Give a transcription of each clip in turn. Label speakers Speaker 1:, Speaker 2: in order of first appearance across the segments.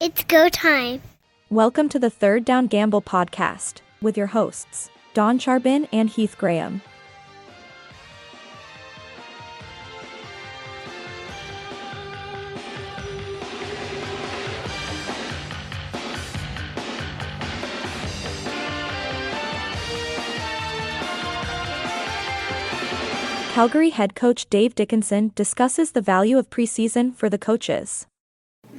Speaker 1: It's go time.
Speaker 2: Welcome to the Third Down Gamble podcast with your hosts, Don Charbin and Heath Graham. Calgary head coach Dave Dickinson discusses the value of preseason for the coaches.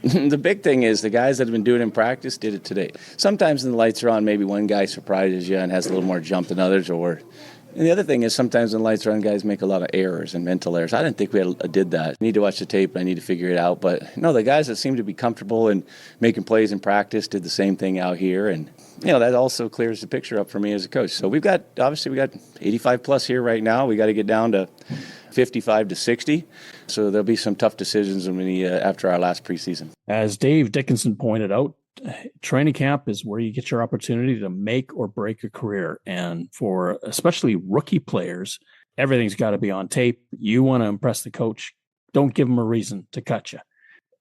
Speaker 3: The big thing is the guys that have been doing it in practice did it today. Sometimes when the lights are on, maybe one guy surprises you and has a little more jump than others. And the other thing is sometimes when the lights are on, guys make a lot of errors and mental errors. I didn't think we did that. I need to watch the tape and I need to figure it out. But no, the guys that seem to be comfortable and making plays in practice did the same thing out here. And that also clears the picture up for me as a coach. So we got 85 plus here right now. We got to get down to 55 to 60. So there'll be some tough decisions after our last preseason.
Speaker 4: As Dave Dickinson pointed out, training camp is where you get your opportunity to make or break a career. And for especially rookie players, everything's got to be on tape. You want to impress the coach. Don't give him a reason to cut you.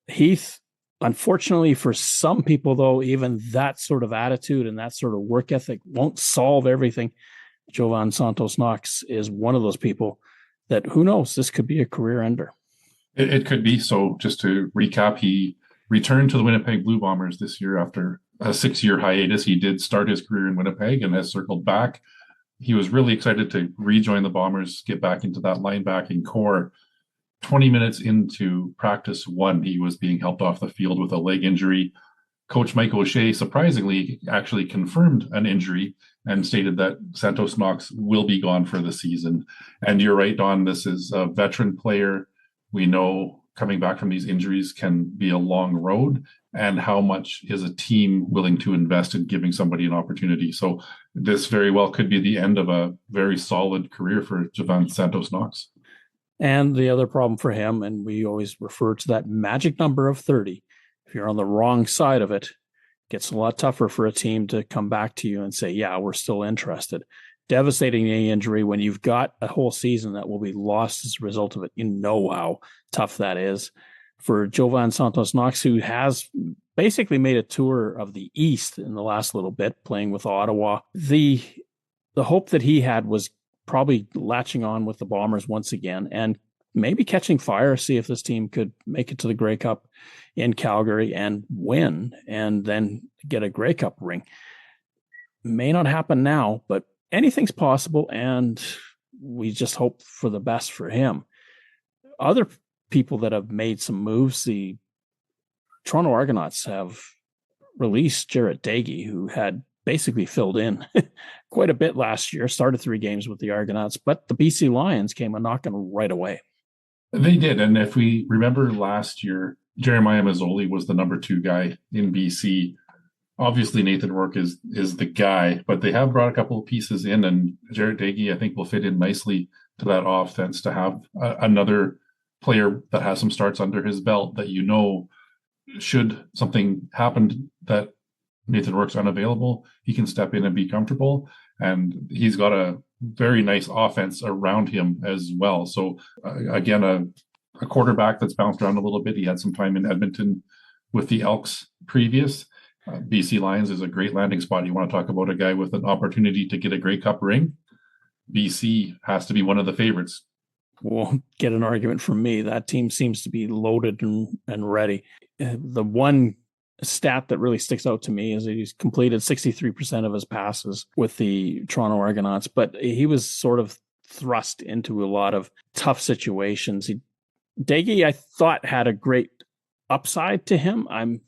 Speaker 4: Heath, unfortunately for some people, though, even that sort of attitude and that sort of work ethic won't solve everything. Jovan Santos Knox is one of those people that, who knows, this could be a career ender.
Speaker 5: It could be. So just to recap, he returned to the Winnipeg Blue Bombers this year after a 6-year hiatus. He did start his career in Winnipeg and has circled back. He was really excited to rejoin the Bombers, get back into that linebacking core. 20 minutes into practice one, he was being helped off the field with a leg injury. Coach Mike O'Shea, surprisingly, actually confirmed an injury and stated that Santos Knox will be gone for the season. And you're right, Don, this is a veteran player. We know coming back from these injuries can be a long road, and how much is a team willing to invest in giving somebody an opportunity. So this very well could be the end of a very solid career for Jovan Santos Knox.
Speaker 4: And the other problem for him, and we always refer to that magic number of 30, if you're on the wrong side of it, it gets a lot tougher for a team to come back to you and say, yeah, we're still interested. Devastating knee injury when you've got a whole season that will be lost as a result of it. You know how tough that is. For Jovan Santos Knox, who has basically made a tour of the East in the last little bit, playing with Ottawa, the hope that he had was probably latching on with the Bombers once again and maybe catching fire, see if this team could make it to the Grey Cup in Calgary and win and then get a Grey Cup ring. May not happen now, but anything's possible, and we just hope for the best for him. Other people that have made some moves, the Toronto Argonauts have released Jarrett Dagey, who had basically filled in quite a bit last year, started 3 games with the Argonauts, but the BC Lions came a knocking right away.
Speaker 5: They did, and if we remember last year, Jeremiah Mazzoli was the number 2 guy in BC. Obviously, Nathan Rourke is the guy, but they have brought a couple of pieces in, and Jarrett Dagey, I think, will fit in nicely to that offense to have another player that has some starts under his belt that should something happen that Nathan Rourke's unavailable, he can step in and be comfortable, and he's got a very nice offense around him as well. So, again, a quarterback that's bounced around a little bit. He had some time in Edmonton with the Elks previous. BC Lions is a great landing spot. You want to talk about a guy with an opportunity to get a Grey Cup ring? BC has to be one of the favorites.
Speaker 4: Won't get an argument from me. That team seems to be loaded and ready. The one stat that really sticks out to me is that he's completed 63% of his passes with the Toronto Argonauts, but he was sort of thrust into a lot of tough situations. Dagey, I thought, had a great upside to him. I'm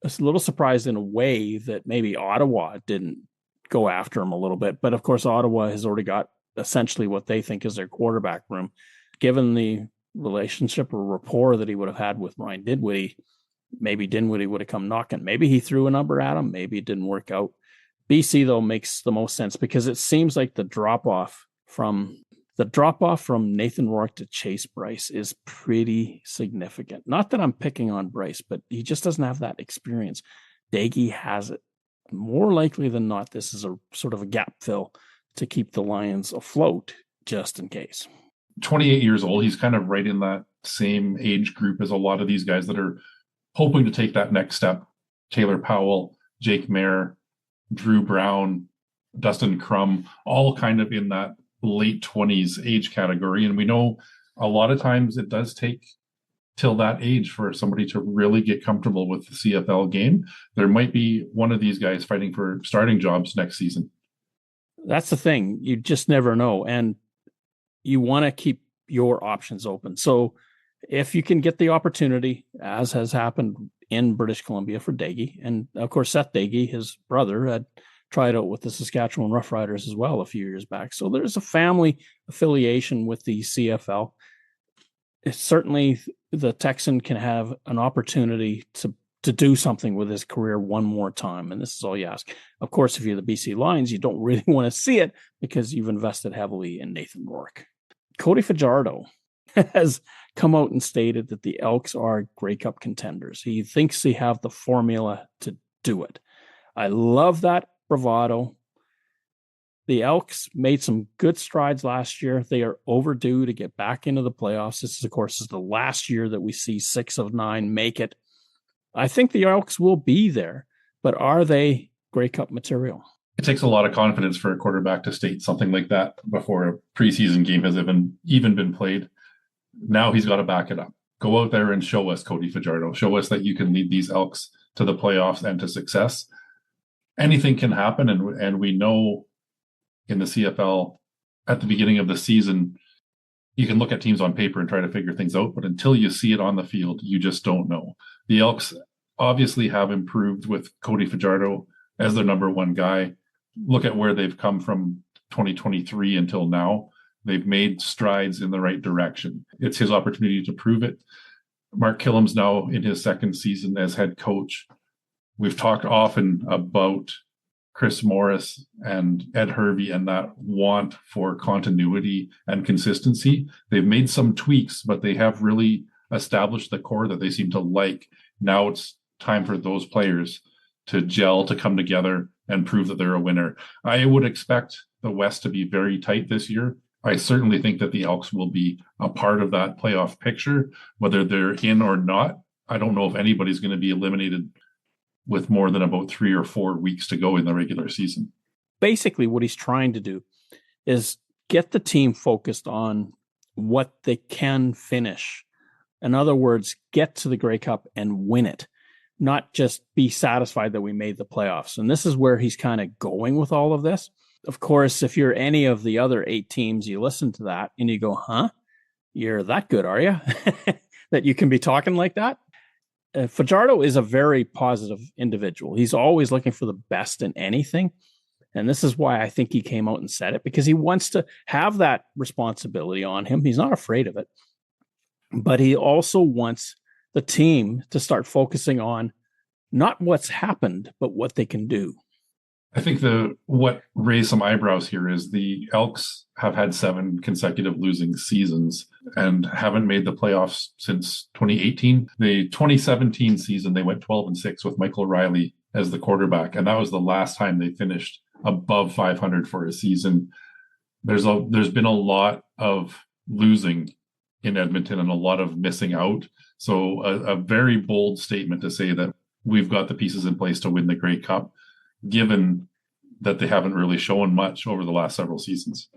Speaker 4: a little surprised in a way that maybe Ottawa didn't go after him a little bit. But of course, Ottawa has already got essentially what they think is their quarterback room. Given the relationship or rapport that he would have had with Ryan Dinwiddie, maybe Dinwiddie would have come knocking. Maybe he threw a number at him. Maybe it didn't work out. BC, though, makes the most sense because it seems like the drop-off from Nathan Rourke to Chase Bryce is pretty significant. Not that I'm picking on Bryce, but he just doesn't have that experience. Dagey has it. More likely than not, this is a sort of a gap fill to keep the Lions afloat, just in case.
Speaker 5: 28 years old. He's kind of right in that same age group as a lot of these guys that are hoping to take that next step Taylor Powell, Jake Mayer, Drew Brown, Dustin Crum, all kind of in that late 20s age category. And we know a lot of times it does take till that age for somebody to really get comfortable with the CFL game. There might be one of these guys fighting for starting jobs next season.
Speaker 4: That's the thing. You just never know. And you want to keep your options open. So if you can get the opportunity, as has happened in British Columbia for Daigie, and of course, Seth Daigie, his brother, had tried out with the Saskatchewan Roughriders as well a few years back. So there's a family affiliation with the CFL. It's certainly the Texan can have an opportunity to do something with his career one more time. And this is all you ask. Of course, if you're the BC Lions, you don't really want to see it because you've invested heavily in Nathan Rourke. Cody Fajardo has come out and stated that the Elks are Grey Cup contenders. He thinks they have the formula to do it. I love that bravado. The Elks made some good strides last year. They are overdue to get back into the playoffs. This, of course, is the last year that we see 6 of 9 make it. I think the Elks will be there, but are they Grey Cup material?
Speaker 5: It takes a lot of confidence for a quarterback to state something like that before a preseason game has even been played. Now he's got to back it up. Go out there and show us, Cody Fajardo. Show us that you can lead these Elks to the playoffs and to success. Anything can happen, and we know in the CFL at the beginning of the season, you can look at teams on paper and try to figure things out, but until you see it on the field, you just don't know. The Elks obviously have improved with Cody Fajardo as their number one guy. Look at where they've come from 2023 until now. They've made strides in the right direction. It's his opportunity to prove it. Mark Killam's now in his second season as head coach. We've talked often about Chris Morris and Ed Hervey and that want for continuity and consistency. They've made some tweaks, but they have really established the core that they seem to like. Now it's time for those players to gel, to come together and prove that they're a winner. I would expect the West to be very tight this year. I certainly think that the Elks will be a part of that playoff picture, whether they're in or not. I don't know if anybody's going to be eliminated with more than about 3 or 4 weeks to go in the regular season.
Speaker 4: Basically, what he's trying to do is get the team focused on what they can finish. In other words, get to the Grey Cup and win it, not just be satisfied that we made the playoffs. And this is where he's kind of going with all of this. Of course, if you're any of the other 8 teams, you listen to that and you go, huh? You're that good, are you? That you can be talking like that? Fajardo is a very positive individual. He's always looking for the best in anything. And this is why I think he came out and said it, because he wants to have that responsibility on him. He's not afraid of it. But he also wants the team to start focusing on not what's happened, but what they can do.
Speaker 5: I think what raised some eyebrows here is the Elks have had 7 consecutive losing seasons and haven't made the playoffs since 2018. The 2017 season, they went 12-6 with Michael Riley as the quarterback, and that was the last time they finished above 500 for a season. There's been a lot of losing in Edmonton and a lot of missing out. So a very bold statement to say that we've got the pieces in place to win the Grey Cup, given that they haven't really shown much over the last several seasons.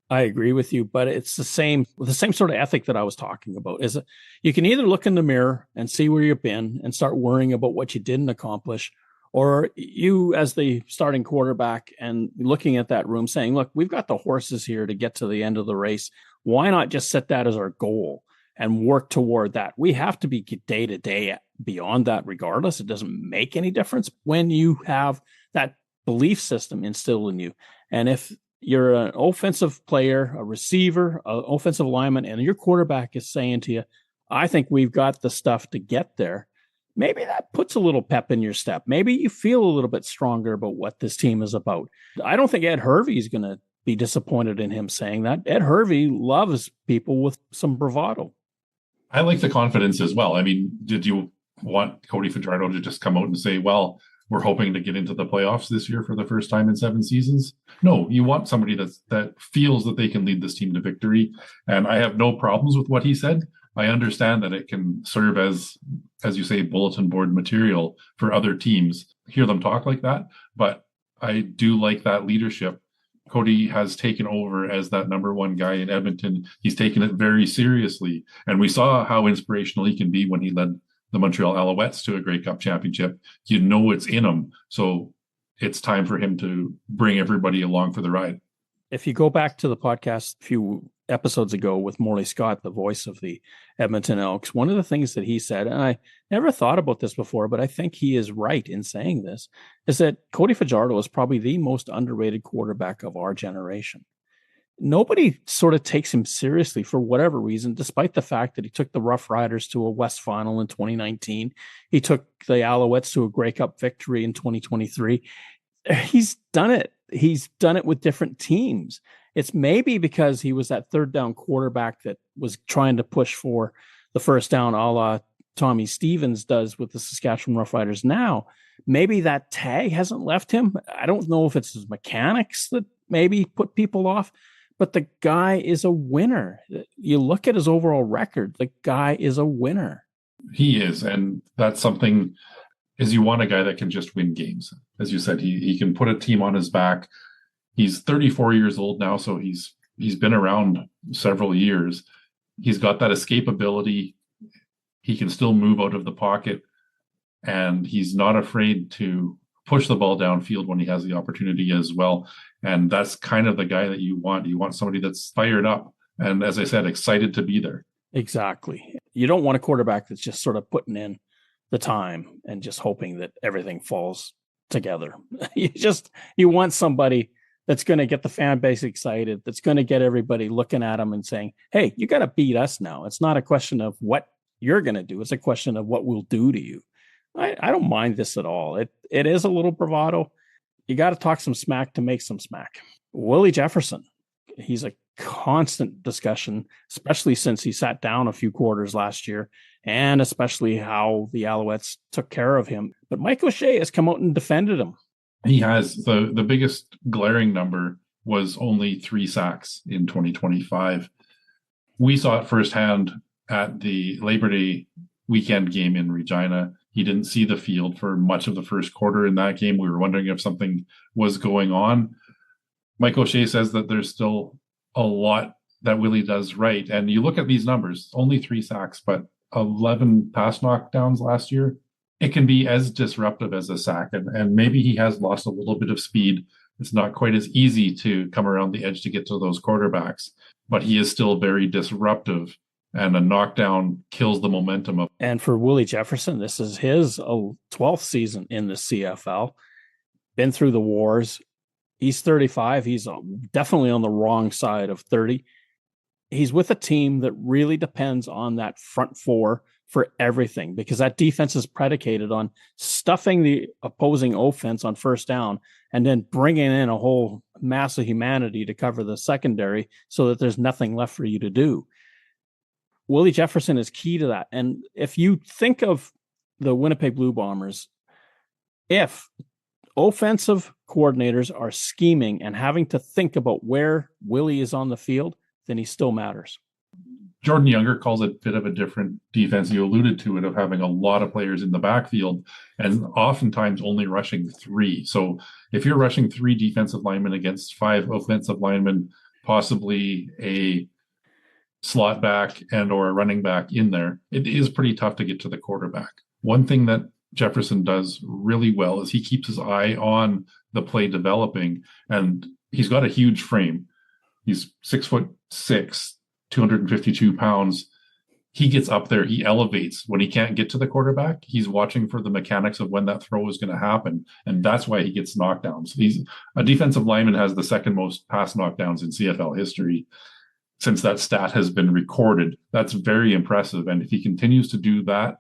Speaker 4: I agree with you, but it's the same sort of ethic that I was talking about. Is you can either look in the mirror and see where you've been and start worrying about what you didn't accomplish, or you as the starting quarterback and looking at that room saying, look, we've got the horses here to get to the end of the race. Why not just set that as our goal and work toward that? We have to be day to day beyond that regardless. It doesn't make any difference when you have that belief system instilled in you. And if you're an offensive player, a receiver, an offensive lineman, and your quarterback is saying to you, I think we've got the stuff to get there, maybe that puts a little pep in your step. Maybe you feel a little bit stronger about what this team is about. I don't think Ed Hervey is going to be disappointed in him saying that. Ed Hervey loves people with some bravado.
Speaker 5: I like the confidence as well. I mean, did you want Cody Fajardo to just come out and say, well, we're hoping to get into the playoffs this year for the first time in 7 seasons? No, you want somebody that feels that they can lead this team to victory. And I have no problems with what he said. I understand that it can serve as you say, bulletin board material for other teams. Hear them talk like that, but I do like that leadership. Cody has taken over as that number one guy in Edmonton. He's taken it very seriously. And we saw how inspirational he can be when he led the Montreal Alouettes to a Grey Cup championship. You know it's in him. So it's time for him to bring everybody along for the ride.
Speaker 4: If you go back to the podcast a few episodes ago with Morley Scott, the voice of the Edmonton Elks, one of the things that he said, and I never thought about this before, but I think he is right in saying this, is that Cody Fajardo is probably the most underrated quarterback of our generation. Nobody sort of takes him seriously for whatever reason, despite the fact that he took the Rough Riders to a West Final in 2019. He took the Alouettes to a Grey Cup victory in 2023. He's done it. He's done it with different teams. It's maybe because he was that third down quarterback that was trying to push for the first down, a la Tommy Stevens does with the Saskatchewan Roughriders now. Maybe that tag hasn't left him. I don't know if it's his mechanics that maybe put people off, but the guy is a winner. You look at his overall record, the guy is a winner.
Speaker 5: He is, and that's something, is you want a guy that can just win games. As you said, he can put a team on his back. He's 34 years old now, so he's been around several years. He's got that escapability. He can still move out of the pocket, and he's not afraid to push the ball downfield when he has the opportunity as well. And that's kind of the guy that you want. You want somebody that's fired up and, as I said, excited to be there.
Speaker 4: Exactly. You don't want a quarterback that's just sort of putting in the time and just hoping that everything falls together. You want somebody that's going to get the fan base excited, that's going to get everybody looking at them and saying, hey, you got to beat us now. It's not a question of what you're going to do. It's a question of what we'll do to you. I don't mind this at all. It is a little bravado. You got to talk some smack to make some smack. Willie Jefferson, he's a constant discussion, especially since he sat down a few quarters last year, and especially how the Alouettes took care of him. But Mike O'Shea has come out and defended him.
Speaker 5: He has. The biggest glaring number was only 3 sacks in 2025. We saw it firsthand at the Labor Day weekend game in Regina. He didn't see the field for much of the first quarter in that game. We were wondering if something was going on. Mike O'Shea says that there's still a lot that Willie does right. And you look at these numbers, only 3 sacks, but 11 pass knockdowns last year. It can be as disruptive as a sack. And maybe he has lost a little bit of speed. It's not quite as easy to come around the edge to get to those quarterbacks, but he is still very disruptive. And a knockdown kills the momentum of.
Speaker 4: And for Willie Jefferson, this is his 12th season in the CFL. Been through the wars. He's 35. He's definitely on the wrong side of 30. He's with a team that really depends on that front four for everything, because that defense is predicated on stuffing the opposing offense on first down and then bringing in a whole mass of humanity to cover the secondary so that there's nothing left for you to do. Willie Jefferson is key to that. And if you think of the Winnipeg Blue Bombers, if offensive coordinators are scheming and having to think about where Willie is on the field, then he still matters.
Speaker 5: Jordan Younger calls it a bit of a different defense. You alluded to it, of having a lot of players in the backfield and oftentimes only rushing 3. So if you're rushing 3 defensive linemen against 5 offensive linemen, possibly a slot back and or a running back in there, it is pretty tough to get to the quarterback. One thing that Jefferson does really well is he keeps his eye on the play developing, and he's got a huge frame. He's 6'6", 252 pounds. He gets up there, he elevates. When he can't get to the quarterback, he's watching for the mechanics of when that throw is going to happen. And that's why he gets knockdowns. He's a defensive lineman, has the second most pass knockdowns in CFL history since that stat has been recorded. That's very impressive. And if he continues to do that,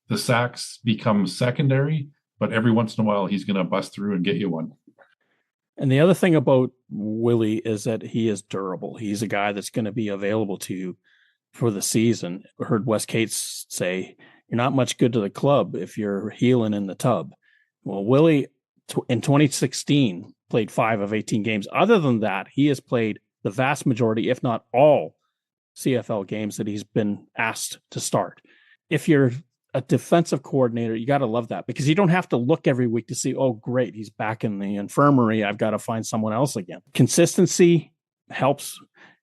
Speaker 5: the sacks become secondary, but every once in a while he's going to bust through and get you one.
Speaker 4: And the other thing about Willie is that he is durable. He's a guy that's going to be available to you for the season. I heard Wes Cates say, you're not much good to the club if you're healing in the tub. Well, Willie in 2016 played 5 of 18 games. Other than that, he has played the vast majority, if not all, CFL games that he's been asked to start. If you're a defensive coordinator, you got to love that, because you don't have to look every week to see, oh, great, he's back in the infirmary, I've got to find someone else again. Consistency helps.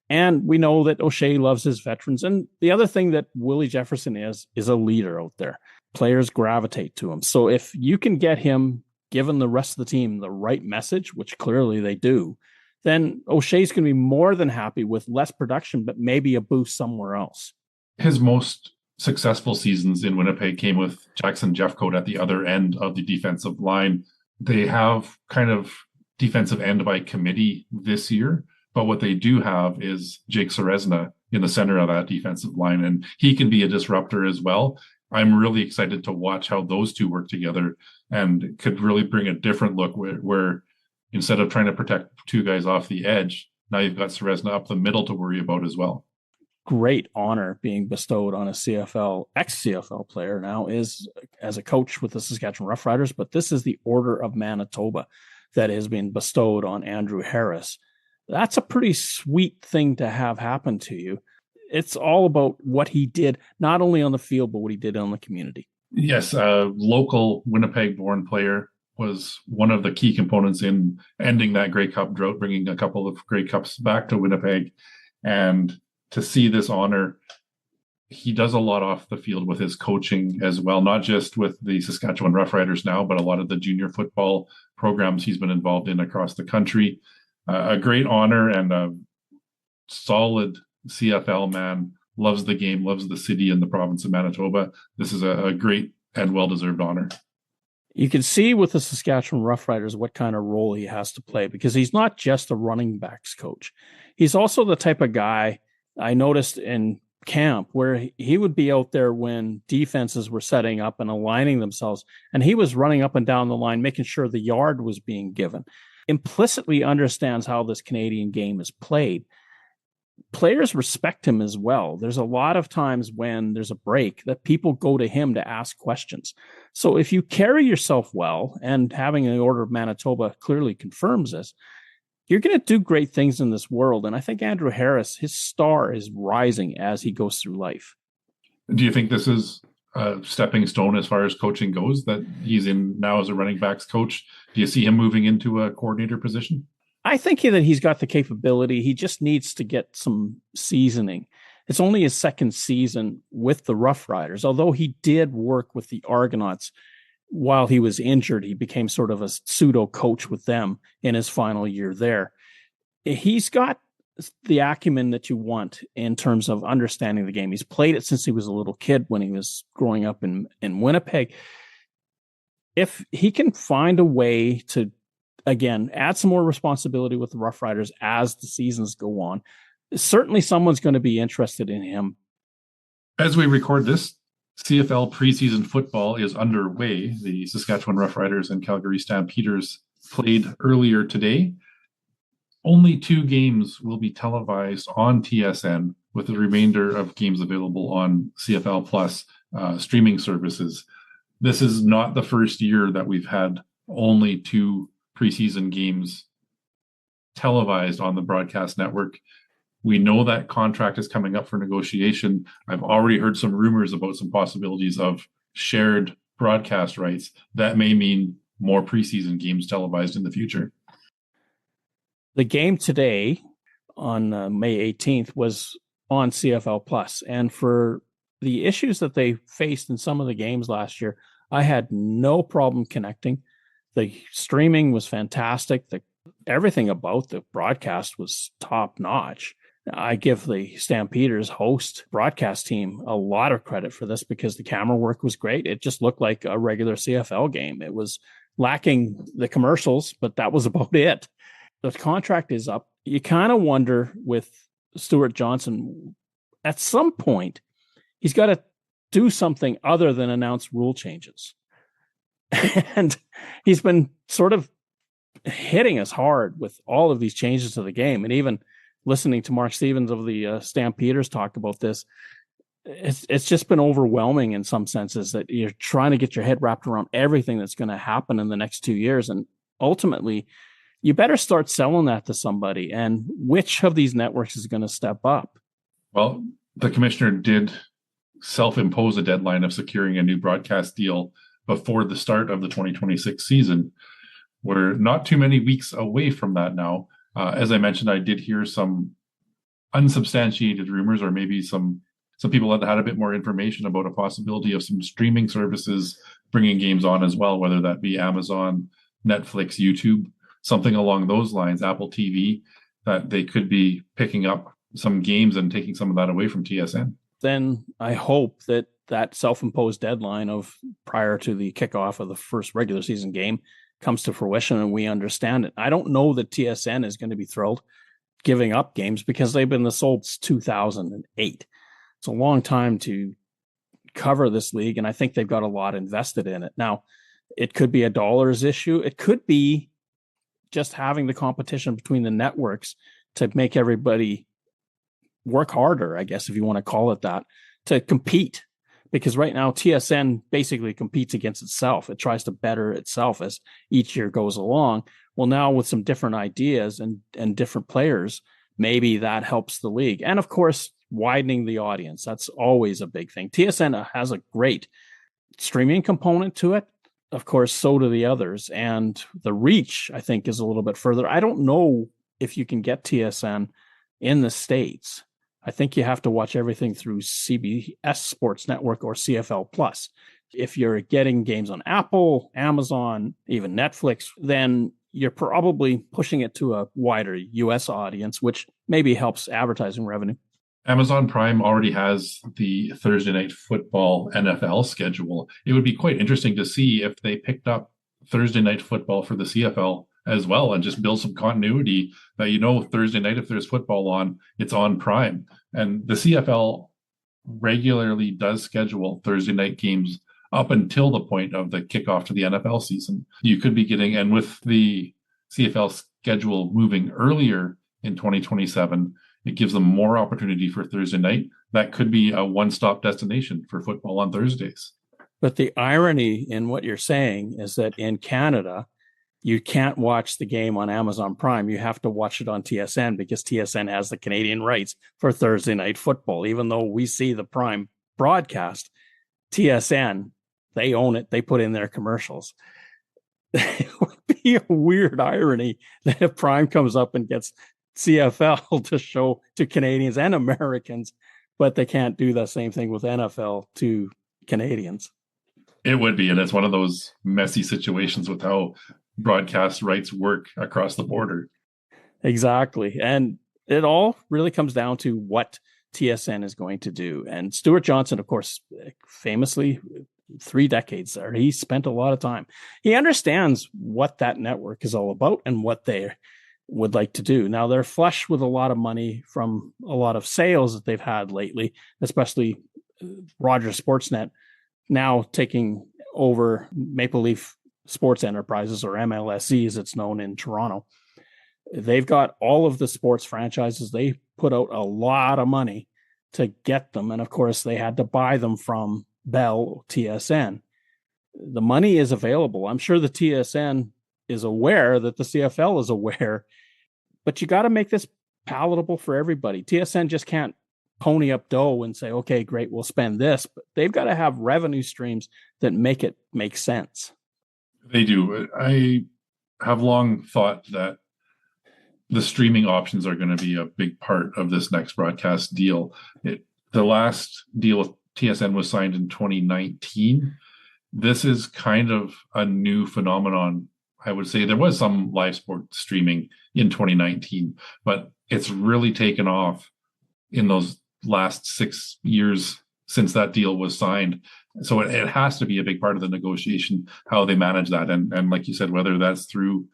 Speaker 4: And we know that O'Shea loves his veterans. And the other thing that Willie Jefferson is a leader out there. Players gravitate to him. So if you can get him, given the rest of the team, the right message, which clearly they do, then O'Shea's going to be more than happy with less production, but maybe a boost somewhere else.
Speaker 5: His most successful seasons in Winnipeg came with Jackson Jeffcoat at the other end of the defensive line. They have kind of defensive end by committee this year, but what they do have is Jake Serezna in the center of that defensive line, and he can be a disruptor as well. I'm really excited to watch how those two work together, and could really bring a different look where instead of trying to protect two guys off the edge, now you've got Serezna up the middle to worry about as well.
Speaker 4: Great honor being bestowed on a ex-CFL player now is as a coach with the Saskatchewan Roughriders, but this is the Order of Manitoba that has been bestowed on Andrew Harris. That's a pretty sweet thing to have happen to you. It's all about what he did, not only on the field, but what he did on the community.
Speaker 5: Yes, a local Winnipeg-born player was one of the key components in ending that Grey Cup drought, bringing a couple of Grey Cups back to Winnipeg. And to see this honor, he does a lot off the field with his coaching as well, not just with the Saskatchewan Roughriders now, but a lot of the junior football programs he's been involved in across the country. A great honor, and a solid CFL man, loves the game, loves the city and the province of Manitoba. This is a great and well-deserved honor.
Speaker 4: You can see with the Saskatchewan Roughriders what kind of role he has to play, because he's not just a running backs coach. He's also the type of guy I noticed in camp where he would be out there when defenses were setting up and aligning themselves, and he was running up and down the line, making sure the yard was being given. Implicitly understands how this Canadian game is played. Players respect him as well. There's a lot of times when there's a break that people go to him to ask questions. So if you carry yourself well, and having the Order of Manitoba clearly confirms this, you're going to do great things in this world. And I think Andrew Harris, his star is rising as he goes through life.
Speaker 5: Do you think this is a stepping stone as far as coaching goes, that he's in now as a running backs coach? Do you see him moving into a coordinator position?
Speaker 4: I think that he's got the capability. He just needs to get some seasoning. It's only his second season with the Roughriders. Although he did work with the Argonauts while he was injured, he became sort of a pseudo coach with them in his final year there. He's got the acumen that you want in terms of understanding the game. He's played it since he was a little kid when he was growing up in Winnipeg. If he can find a way to, again, add some more responsibility with the Roughriders as the seasons go on, certainly someone's going to be interested in him.
Speaker 5: As we record this, CFL preseason football is underway. The Saskatchewan Roughriders and Calgary Stampeders played earlier today. Only 2 games will be televised on TSN, with the remainder of games available on CFL Plus streaming services. This is not the first year that we've had only 2 preseason games televised on the broadcast network. We know that contract is coming up for negotiation. I've already heard some rumors about some possibilities of shared broadcast rights. That may mean more preseason games televised in the future.
Speaker 4: The game today on May 18th was on CFL Plus, and for the issues that they faced in some of the games last year, I had no problem connecting. The streaming was fantastic. Everything about the broadcast was top notch. I give the Stampeders host broadcast team a lot of credit for this, because the camera work was great. It just looked like a regular CFL game. It was lacking the commercials, but that was about it. The contract is up. You kind of wonder with Stuart Johnson, at some point, he's got to do something other than announce rule changes. And he's been sort of hitting us hard with all of these changes to the game. And even listening to Mark Stevens of the Stampeders talk about this, it's just been overwhelming in some senses, that you're trying to get your head wrapped around everything that's going to happen in the next 2 years. And ultimately, you better start selling that to somebody. And which of these networks is going to step up?
Speaker 5: Well, the commissioner did self-impose a deadline of securing a new broadcast deal before the start of the 2026 season. We're not too many weeks away from that now. As I mentioned, I did hear some unsubstantiated rumors, or maybe some people that had a bit more information about a possibility of some streaming services bringing games on as well, whether that be Amazon, Netflix, YouTube, something along those lines, Apple TV, that they could be picking up some games and taking some of that away from TSN.
Speaker 4: Then I hope that self-imposed deadline of prior to the kickoff of the first regular season game comes to fruition and we understand it. I don't know that TSN is going to be thrilled giving up games because they've been the sold since 2008. It's a long time to cover this league, and I think they've got a lot invested in it. Now, it could be a dollars issue. It could be just having the competition between the networks to make everybody work harder, I guess, if you want to call it that, to compete. Because right now, TSN basically competes against itself. It tries to better itself as each year goes along. Well, now with some different ideas and different players, maybe that helps the league. And of course, widening the audience. That's always a big thing. TSN has a great streaming component to it. Of course, so do the others. And the reach, I think, is a little bit further. I don't know if you can get TSN in the States. I think you have to watch everything through CBS Sports Network or CFL Plus. If you're getting games on Apple, Amazon, even Netflix, then you're probably pushing it to a wider US audience, which maybe helps advertising revenue.
Speaker 5: Amazon Prime already has the Thursday Night Football NFL schedule. It would be quite interesting to see if they picked up Thursday Night Football for the CFL as well and just build some continuity that, Thursday night, if there's football on, it's on Prime. And the CFL regularly does schedule Thursday night games up until the point of the kickoff to the NFL season. You could be getting, and with the CFL schedule moving earlier in 2027, it gives them more opportunity for Thursday night. That could be a one-stop destination for football on Thursdays.
Speaker 4: But the irony in what you're saying is that in Canada, you can't watch the game on Amazon Prime. You have to watch it on TSN because TSN has the Canadian rights for Thursday night football. Even though we see the Prime broadcast, TSN, they own it. They put in their commercials. It would be a weird irony that if Prime comes up and gets CFL to show to Canadians and Americans, but they can't do the same thing with NFL to Canadians.
Speaker 5: It would be, and it's one of those messy situations with how broadcast rights work across the border.
Speaker 4: Exactly. And it all really comes down to what TSN is going to do. And Stuart Johnson, of course, famously 3 decades there, he spent a lot of time. He understands what that network is all about and what they would like to do. Now, they're flush with a lot of money from a lot of sales that they've had lately, especially Rogers Sportsnet now taking over Maple Leaf Sports Enterprises, or MLSE as it's known in Toronto. They've got all of the sports franchises. They put out a lot of money to get them. And of course, they had to buy them from Bell TSN. The money is available. I'm sure the TSN is aware that the CFL is aware, but you got to make this palatable for everybody. TSN just can't pony up dough and say, okay, great, we'll spend this, but they've got to have revenue streams that make it make sense.
Speaker 5: They do. I have long thought that the streaming options are going to be a big part of this next broadcast deal. The last deal with TSN was signed in 2019. This is kind of a new phenomenon. I would say there was some live sport streaming in 2019, but it's really taken off in those last 6 years since that deal was signed. So it has to be a big part of the negotiation, how they manage that. And like you said, whether that's through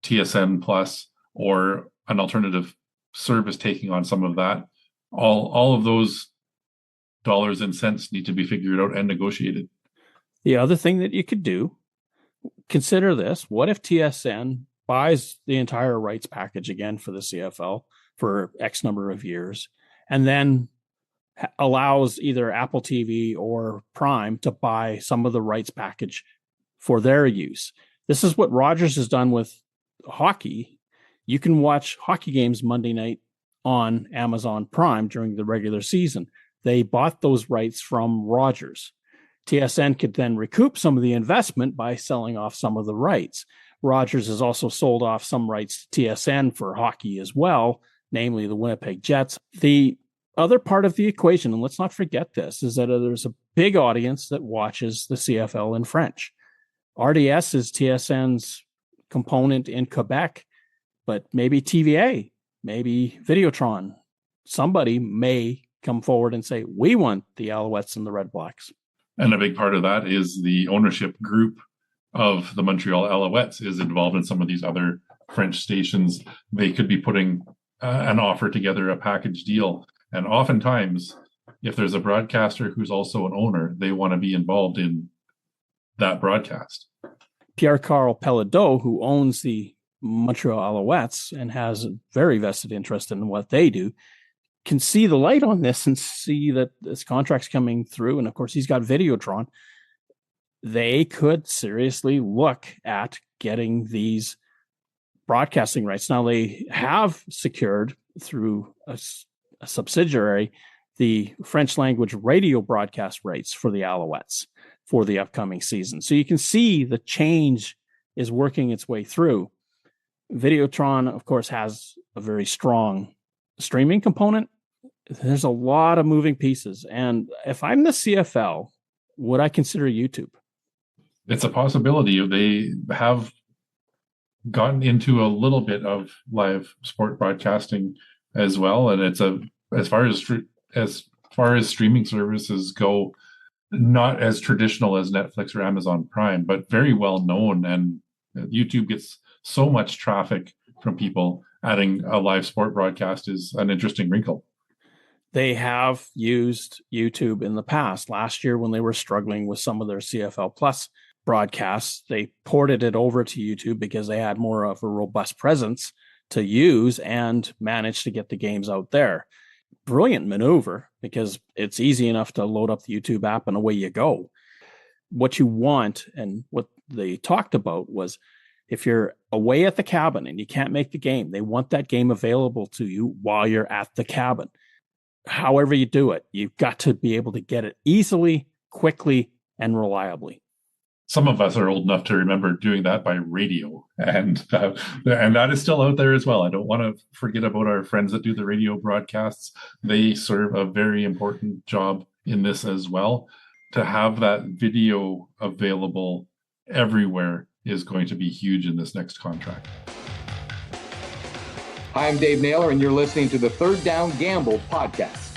Speaker 5: TSN Plus or an alternative service taking on some of that, all of those dollars and cents need to be figured out and negotiated.
Speaker 4: The other thing that you could do, consider this. What if TSN buys the entire rights package again for the CFL for X number of years, and then allows either Apple TV or Prime to buy some of the rights package for their use? This is what Rogers has done with hockey. You can watch hockey games Monday night on Amazon Prime during the regular season. They bought those rights from Rogers. TSN could then recoup some of the investment by selling off some of the rights. Rogers has also sold off some rights to TSN for hockey as well, namely the Winnipeg Jets. The other part of the equation, and let's not forget this, is that there's a big audience that watches the CFL in French. RDS is TSN's component in Quebec, but maybe TVA, maybe Videotron, somebody may come forward and say, we want the Alouettes and the Red Blacks.
Speaker 5: And a big part of that is the ownership group of the Montreal Alouettes is involved in some of these other French stations. They could be putting an offer together, a package deal. And oftentimes, if there's a broadcaster who's also an owner, they want to be involved in that broadcast.
Speaker 4: Pierre-Carl Pelledeau, who owns the Montreal Alouettes and has a very vested interest in what they do, can see the light on this and see that this contract's coming through. And of course, he's got Videotron. They could seriously look at getting these broadcasting rights. Now, they have secured through a subsidiary the French language radio broadcast rights for the Alouettes for the upcoming season. So you can see the change is working its way through. Videotron, of course, has a very strong streaming component. There's a lot of moving pieces. And if I'm the CFL, would I consider YouTube?
Speaker 5: It's a possibility. They have gotten into a little bit of live sport broadcasting as well. And it's as far as streaming services go, not as traditional as Netflix or Amazon Prime, but very well known. And YouTube gets so much traffic from people. Adding a live sport broadcast is an interesting wrinkle.
Speaker 4: They have used YouTube in the past. Last year, when they were struggling with some of their CFL Plus broadcasts, they ported it over to YouTube because they had more of a robust presence to use and managed to get the games out there. Brilliant maneuver, because it's easy enough to load up the YouTube app and away you go. What you want, and what they talked about, was if you're away at the cabin and you can't make the game, they want that game available to you while you're at the cabin. However you do it, you've got to be able to get it easily, quickly, and reliably.
Speaker 5: Some of us are old enough to remember doing that by radio, and that is still out there as well. I don't want to forget about our friends that do the radio broadcasts. They serve a very important job in this as well. To have that video available everywhere is going to be huge in this next contract.
Speaker 1: Hi, I'm Dave Naylor, and you're listening to the Third Down Gamble podcast.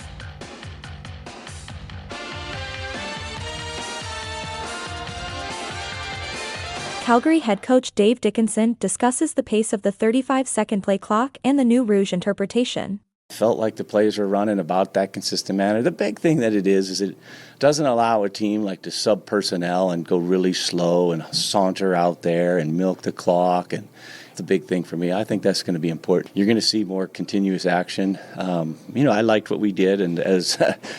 Speaker 2: Calgary head coach Dave Dickinson discusses the pace of the 35-second play clock and the new Rouge interpretation.
Speaker 3: Felt like the plays were running about that consistent manner. The big thing that it is it doesn't allow a team like to sub personnel and go really slow and saunter out there and milk the clock. And the big thing for me, I think that's going to be important. You're going to see more continuous action. I liked what we did, and as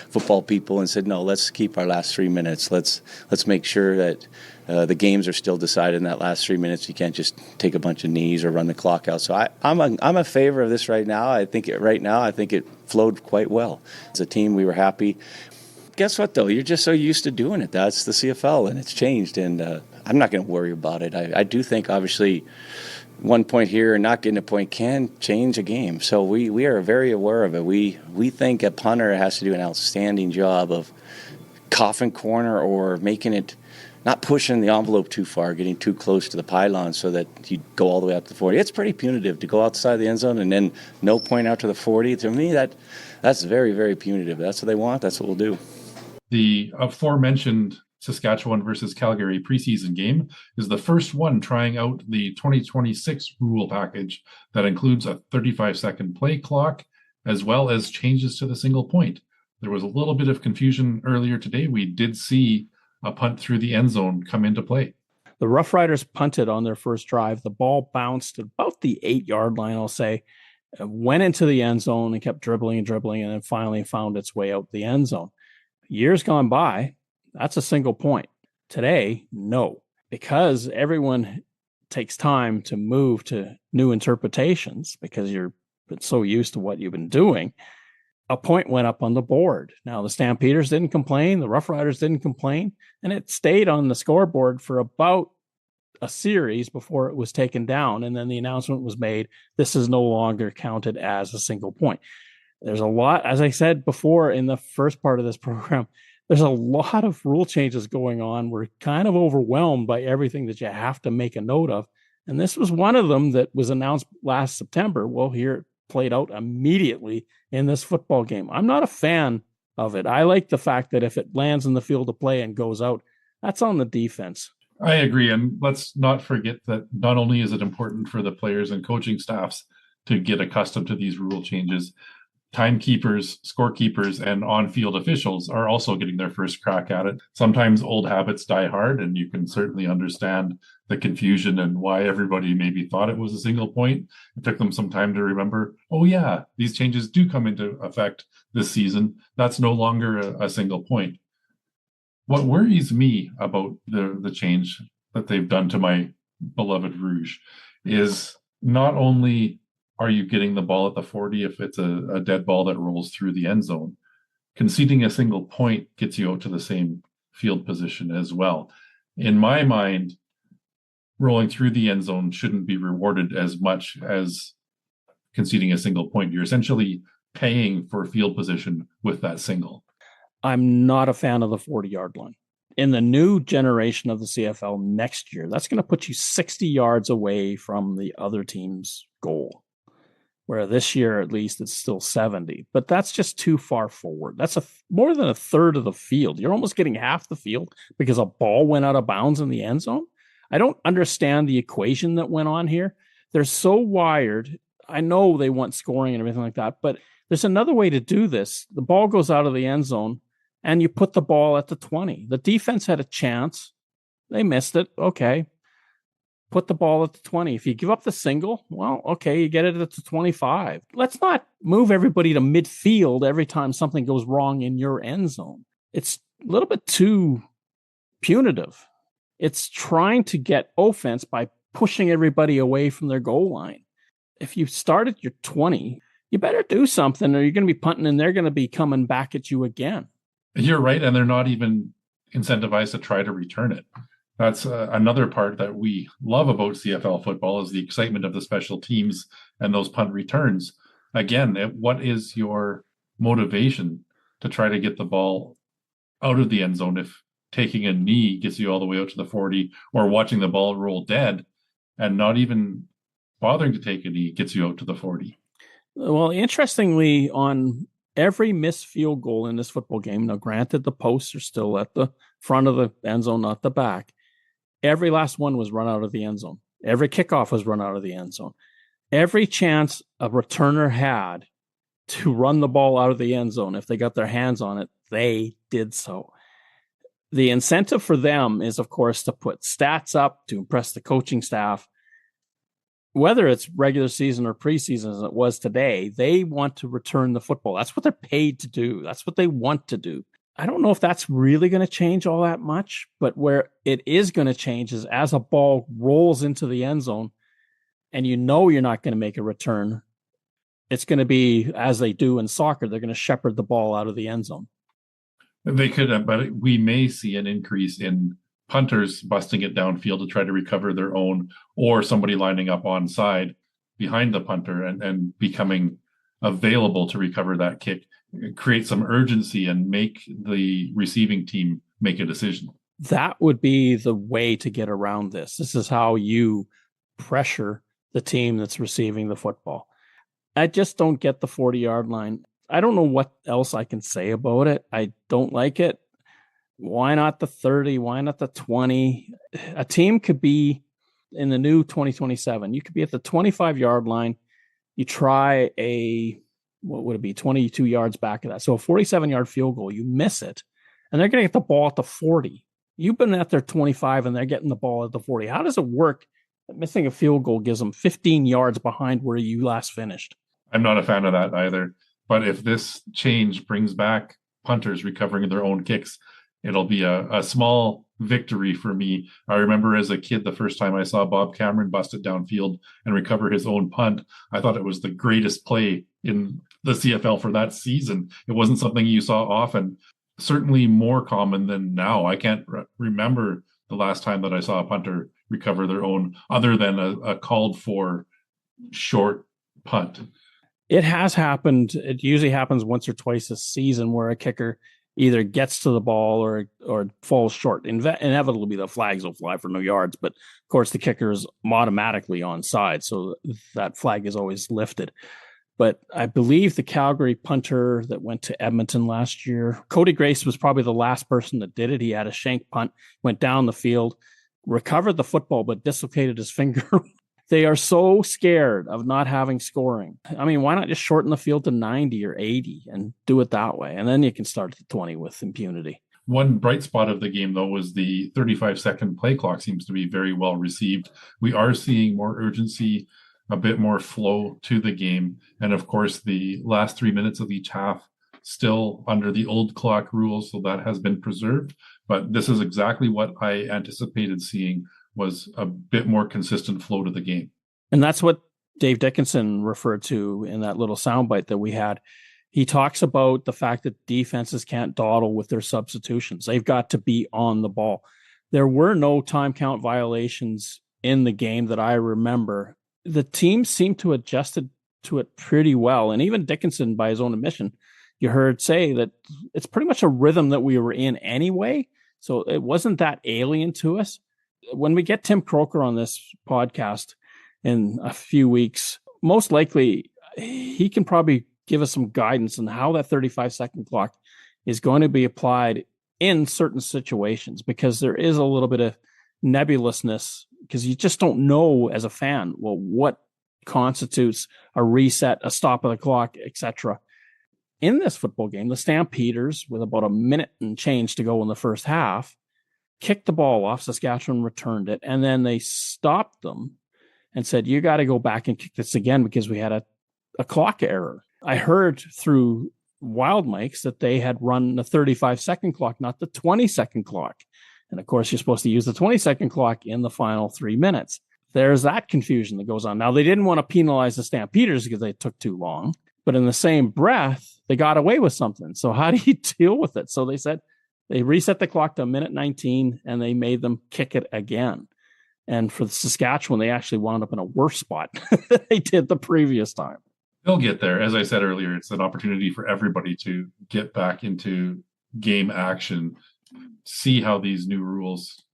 Speaker 3: football people, and said, no, let's keep our last 3 minutes. Let's make sure that the games are still decided in that last 3 minutes. You can't just take a bunch of knees or run the clock out. So I'm a favor of this right now. I think it flowed quite well. As a team, we were happy. Guess what, though? You're just so used to doing it. That's the CFL, and it's changed, and I'm not going to worry about it. I do think, obviously, 1 point here and not getting a point can change a game. So we are very aware of it. We think a punter has to do an outstanding job of coffin corner or making it, not pushing the envelope too far, getting too close to the pylon so that you go all the way up to 40. It's pretty punitive to go outside the end zone and then no point out to the 40. To me, that's very, very punitive. That's what they want. That's what we'll do.
Speaker 5: The aforementioned Saskatchewan versus Calgary preseason game is the first one trying out the 2026 rule package that includes a 35-second play clock, as well as changes to the single point. There was a little bit of confusion earlier today. We did see a punt through the end zone come into play.
Speaker 4: The Rough Riders punted on their first drive. The ball bounced about the 8-yard line, I'll say, went into the end zone and kept dribbling, and then finally found its way out the end zone. Years gone by, that's a single point. Today, no, because everyone takes time to move to new interpretations, because you're been so used to what you've been doing, a point went up on the board. Now, the Stampeders didn't complain. The Rough Riders didn't complain. And it stayed on the scoreboard for about a series before it was taken down. And then the announcement was made, this is no longer counted as a single point. There's a lot, as I said before in the first part of this program, there's a lot of rule changes going on. We're kind of overwhelmed by everything that you have to make a note of. And this was one of them that was announced last September. Well, here it played out immediately in this football game. I'm not a fan of it. I like the fact that if it lands in the field of play and goes out, that's on the defense.
Speaker 5: I agree. And let's not forget that not only is it important for the players and coaching staffs to get accustomed to these rule changes, timekeepers, scorekeepers, and on-field officials are also getting their first crack at it. Sometimes old habits die hard, and you can certainly understand the confusion and why everybody maybe thought it was a single point. It took them some time to remember, oh yeah, these changes do come into effect this season. That's no longer a single point. What worries me about the change that they've done to my beloved Rouge is not only are you getting the ball at the 40 if it's a dead ball that rolls through the end zone, conceding a single point gets you out to the same field position as well. In my mind, rolling through the end zone shouldn't be rewarded as much as conceding a single point. You're essentially paying for field position with that single.
Speaker 4: I'm not a fan of the 40-yard line. In the new generation of the CFL next year, that's going to put you 60 yards away from the other team's goal, where this year, at least, it's still 70. But that's just too far forward. That's more than a third of the field. You're almost getting half the field because a ball went out of bounds in the end zone. I don't understand the equation that went on here. They're so wired. I know they want scoring and everything like that, but there's another way to do this. The ball goes out of the end zone, and you put the ball at the 20. The defense had a chance. They missed it. Okay. Put the ball at the 20. If you give up the single, well, okay, you get it at the 25. Let's not move everybody to midfield every time something goes wrong in your end zone. It's a little bit too punitive. It's trying to get offense by pushing everybody away from their goal line. If you start at your 20, you better do something or you're going to be punting and they're going to be coming back at you again.
Speaker 5: You're right, and they're not even incentivized to try to return it. That's another part that we love about CFL football is the excitement of the special teams and those punt returns. Again, what is your motivation to try to get the ball out of the end zone if taking a knee gets you all the way out to the 40 or watching the ball roll dead and not even bothering to take a knee gets you out to the 40?
Speaker 4: Well, interestingly, on every missed field goal in this football game, now granted the posts are still at the front of the end zone, not the back, every last one was run out of the end zone. Every kickoff was run out of the end zone. Every chance a returner had to run the ball out of the end zone, if they got their hands on it, they did so. The incentive for them is, of course, to put stats up to impress the coaching staff. Whether it's regular season or preseason as it was today, they want to return the football. That's what they're paid to do. That's what they want to do. I don't know if that's really going to change all that much, but where it is going to change is as a ball rolls into the end zone and you know you're not going to make a return, it's going to be, as they do in soccer, they're going to shepherd the ball out of the end zone.
Speaker 5: They could, but we may see an increase in punters busting it downfield to try to recover their own, or somebody lining up on side behind the punter and becoming available to recover that kick, create some urgency and make the receiving team make a decision.
Speaker 4: That would be the way to get around this. This is how you pressure the team that's receiving the football. I just don't get the 40-yard line. I don't know what else I can say about it. I don't like it. Why not the 30? Why not the 20? A team could be in the new 2027. You could be at the 25-yard line. You try what would it be, 22 yards back of that. So a 47-yard field goal, you miss it, and they're going to get the ball at the 40. You've been at their 25, and they're getting the ball at the 40. How does it work that missing a field goal gives them 15 yards behind where you last finished?
Speaker 5: I'm not a fan of that either. But if this change brings back punters recovering their own kicks, it'll be a small victory for me. I remember as a kid, the first time I saw Bob Cameron bust it downfield and recover his own punt, I thought it was the greatest play in the CFL for that season. It wasn't something you saw often, certainly more common than now. I can't remember the last time that I saw a punter recover their own, other than a called for short punt.
Speaker 4: It has happened. It usually happens once or twice a season where a kicker either gets to the ball or falls short. Inevitably, the flags will fly for no yards, but of course the kicker is automatically onside, so that flag is always lifted. But I believe the Calgary punter that went to Edmonton last year, Cody Grace, was probably the last person that did it. He had a shank punt, went down the field, recovered the football, but dislocated his finger. They are so scared of not having scoring. I mean, why not just shorten the field to 90 or 80 and do it that way? And then you can start at the 20 with impunity.
Speaker 5: One bright spot of the game, though, was the 35-second play clock seems to be very well received. We are seeing more urgency, a bit more flow to the game. And of course, the last 3 minutes of each half still under the old clock rules, so that has been preserved. But this is exactly what I anticipated seeing, was a bit more consistent flow to the game.
Speaker 4: And that's what Dave Dickinson referred to in that little soundbite that we had. He talks about the fact that defenses can't dawdle with their substitutions. They've got to be on the ball. There were no time count violations in the game that I remember. The team seemed to adjusted to it pretty well. And even Dickinson, by his own admission, you heard say that it's pretty much a rhythm that we were in anyway. So it wasn't that alien to us. When we get Tim Croker on this podcast in a few weeks, most likely he can probably give us some guidance on how that 35-second clock is going to be applied in certain situations, because there is a little bit of nebulousness, because you just don't know as a fan, well, what constitutes a reset, a stop of the clock, etc. In this football game, the Stampeders, with about a minute and change to go in the first half, kicked the ball off. Saskatchewan returned it, and then they stopped them and said, you got to go back and kick this again because we had a clock error. I heard through Wild Mics that they had run the 35-second clock, not the 20-second clock. And of course, you're supposed to use the 20-second clock in the final 3 minutes. There's that confusion that goes on. Now, they didn't want to penalize the Stampeders because they took too long, but in the same breath, they got away with something. So how do you deal with it? So they said, they reset the clock to a minute 19, and they made them kick it again. And for the Saskatchewan, they actually wound up in a worse spot than they did the previous time.
Speaker 5: They'll get there. As I said earlier, it's an opportunity for everybody to get back into game action, see how these new rules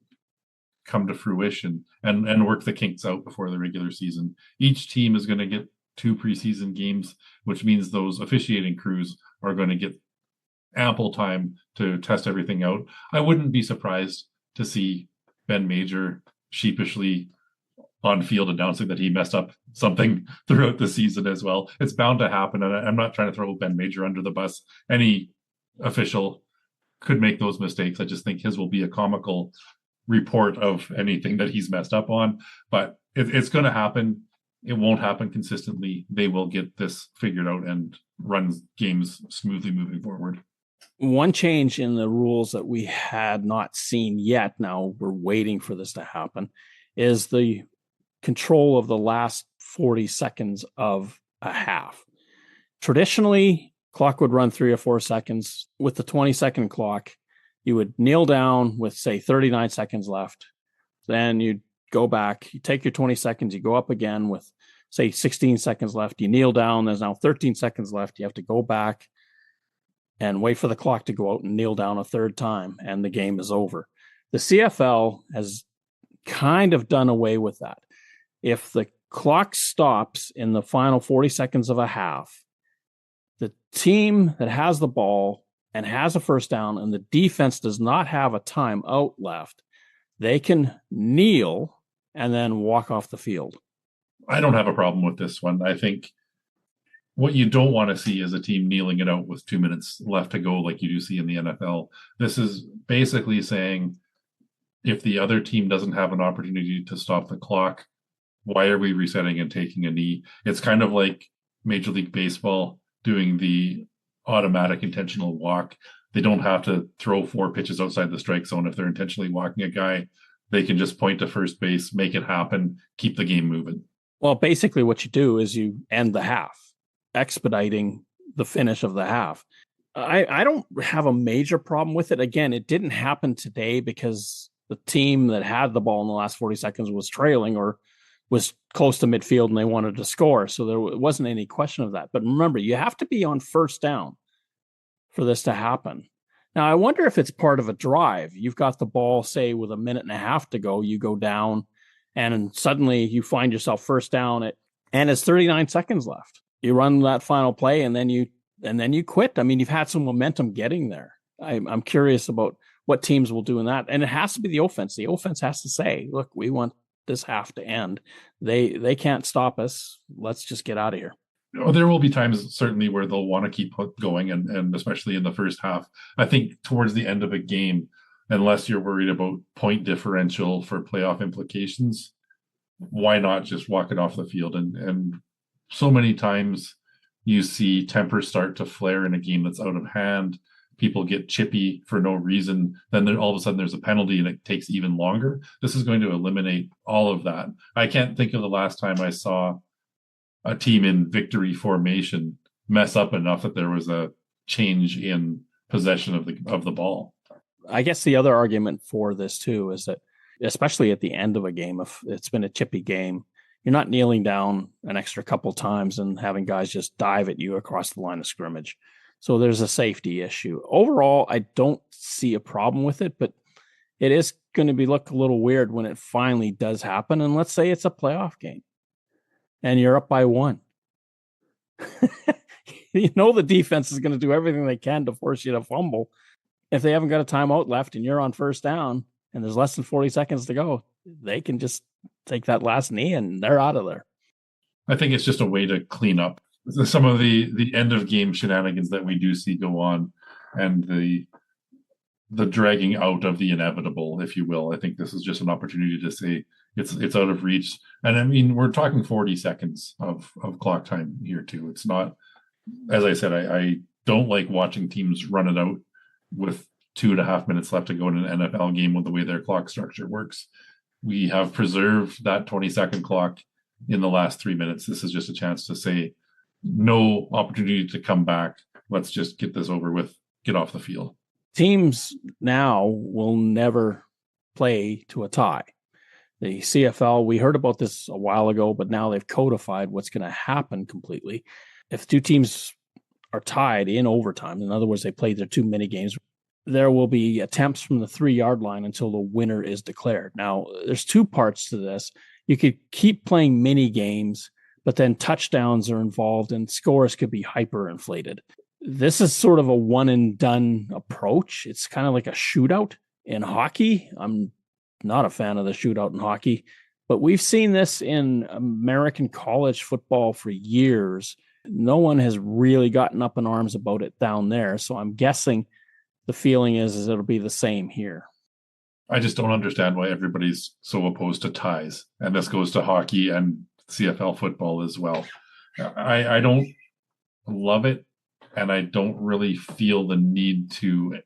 Speaker 5: come to fruition, and work the kinks out before the regular season. Each team is going to get 2 preseason games, which means those officiating crews are going to get ample time to test everything out. I wouldn't be surprised to see Ben Major sheepishly on field announcing that he messed up something throughout the season as well. It's bound to happen, and I'm not trying to throw Ben Major under the bus. Any official could make those mistakes. I just think his will be a comical report of anything that he's messed up on, but it's going to happen. It won't happen consistently. They will get this figured out and run games smoothly moving forward.
Speaker 4: One change in the rules that we had not seen yet, now we're waiting for this to happen, is the control of the last 40 seconds of a half. Traditionally, clock would run 3 or 4 seconds. With the 20-second clock, you would kneel down with, say, 39 seconds left. Then you'd go back, you take your 20 seconds, you go up again with, say, 16 seconds left. You kneel down, there's now 13 seconds left. You have to go back and wait for the clock to go out and kneel down a third time, and the game is over. The CFL has kind of done away with that. If the clock stops in the final 40 seconds of a half, the team that has the ball and has a first down and the defense does not have a timeout left, they can kneel and then walk off the field.
Speaker 5: I don't have a problem with this one. I think what you don't want to see is a team kneeling it out with 2 minutes left to go like you do see in the NFL. This is basically saying, if the other team doesn't have an opportunity to stop the clock, why are we resetting and taking a knee? It's kind of like Major League Baseball doing the automatic intentional walk. they don't have to throw 4 pitches outside the strike zone. If they're intentionally walking a guy, they can just point to first base, make it happen, keep the game moving.
Speaker 4: Well, basically what you do is you end the half, expediting the finish of the half. I don't have a major problem with it. Again, it didn't happen today because the team that had the ball in the last 40 seconds was trailing or was close to midfield and they wanted to score. So there wasn't any question of that. But remember, you have to be on first down for this to happen. Now, I wonder if it's part of a drive. You've got the ball, say, with a minute and a half to go, you go down, and suddenly you find yourself first down and it's 39 seconds left. You run that final play and then you quit. I mean, you've had some momentum getting there. I'm curious about what teams will do in that. And it has to be the offense. The offense has to say, look, we want this half to end. They can't stop us. Let's just get out of here.
Speaker 5: There will be times certainly where they'll want to keep going, and especially in the first half. I think towards the end of a game, unless you're worried about point differential for playoff implications, why not just walk it off the field? And so many times you see tempers start to flare in a game that's out of hand. People get chippy for no reason. Then all of a sudden there's a penalty and it takes even longer. This is going to eliminate all of that. I can't think of the last time I saw a team in victory formation mess up enough that there was a change in possession of the ball.
Speaker 4: I guess the other argument for this too is that, especially at the end of a game, if it's been a chippy game, you're not kneeling down an extra couple times and having guys just dive at you across the line of scrimmage. So there's a safety issue. Overall, I don't see a problem with it, but it is going to look a little weird when it finally does happen. And let's say it's a playoff game and you're up by 1. You know the defense is going to do everything they can to force you to fumble. If they haven't got a timeout left and you're on first down and there's less than 40 seconds to go, they can just take that last knee and they're out of there.
Speaker 5: I think it's just a way to clean up some of the end of game shenanigans that we do see go on, and the dragging out of the inevitable, if you will. I think this is just an opportunity to say it's out of reach. And I mean, we're talking 40 seconds of clock time here too. It's not, as I said, I don't like watching teams run it out with 2.5 minutes left to go in an NFL game with the way their clock structure works. We have preserved that 20-second clock in the last 3 minutes. This is just a chance to say, no opportunity to come back. Let's just get this over with, get off the field.
Speaker 4: Teams now will never play to a tie. The CFL, we heard about this a while ago, but now they've codified what's going to happen completely. If 2 teams are tied in overtime, in other words, they played their 2 mini games, there will be attempts from the 3-yard line until the winner is declared. Now, there's 2 parts to this. You could keep playing mini games, but then touchdowns are involved and scores could be hyperinflated. This is sort of a one and done approach. It's kind of like a shootout in hockey. I'm not a fan of the shootout in hockey, but we've seen this in American college football for years. No one has really gotten up in arms about it down there. So I'm guessing the feeling is it'll be the same here.
Speaker 5: I just don't understand why everybody's so opposed to ties. And this goes to hockey and CFL football as well. I don't love it, and I don't really feel the need to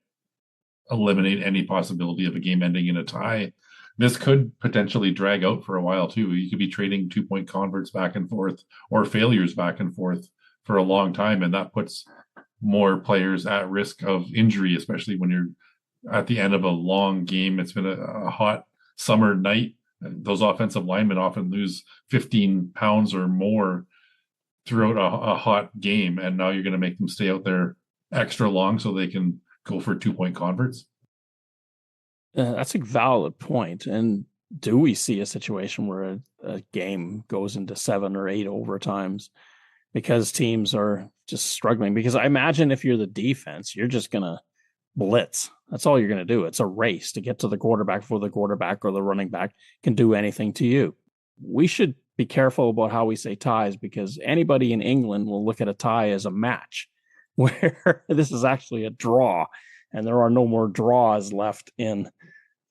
Speaker 5: eliminate any possibility of a game ending in a tie. This could potentially drag out for a while too. You could be trading 2-point converts back and forth or failures back and forth for a long time, and that puts more players at risk of injury, especially when you're at the end of a long game. It's been a hot summer night. Those offensive linemen often lose 15 pounds or more throughout a hot game, and now you're going to make them stay out there extra long so they can go for 2-point converts.
Speaker 4: That's a valid point. And do we see a situation where a game goes into 7 or 8 overtimes because teams are just struggling? Because I imagine if you're the defense, you're just going to blitz. That's all you're going to do. It's a race to get to the quarterback before the quarterback or the running back can do anything to you. We should be careful about how we say ties, because anybody in England will look at a tie as a match, where this is actually a draw, and there are no more draws left in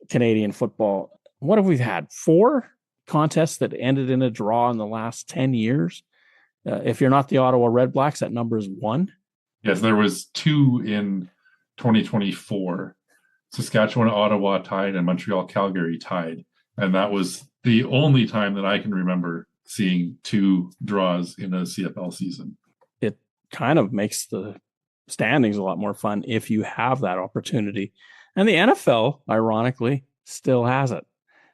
Speaker 4: Canadian football. What have we had? 4 contests that ended in a draw in the last 10 years. If you're not the Ottawa Red Blacks, that number is 1.
Speaker 5: Yes, there was 2 in 2024, Saskatchewan, Ottawa tied, and Montreal, Calgary tied. And that was the only time that I can remember seeing two draws in a CFL season.
Speaker 4: It kind of makes the standings a lot more fun if you have that opportunity. And the NFL, ironically, still has it.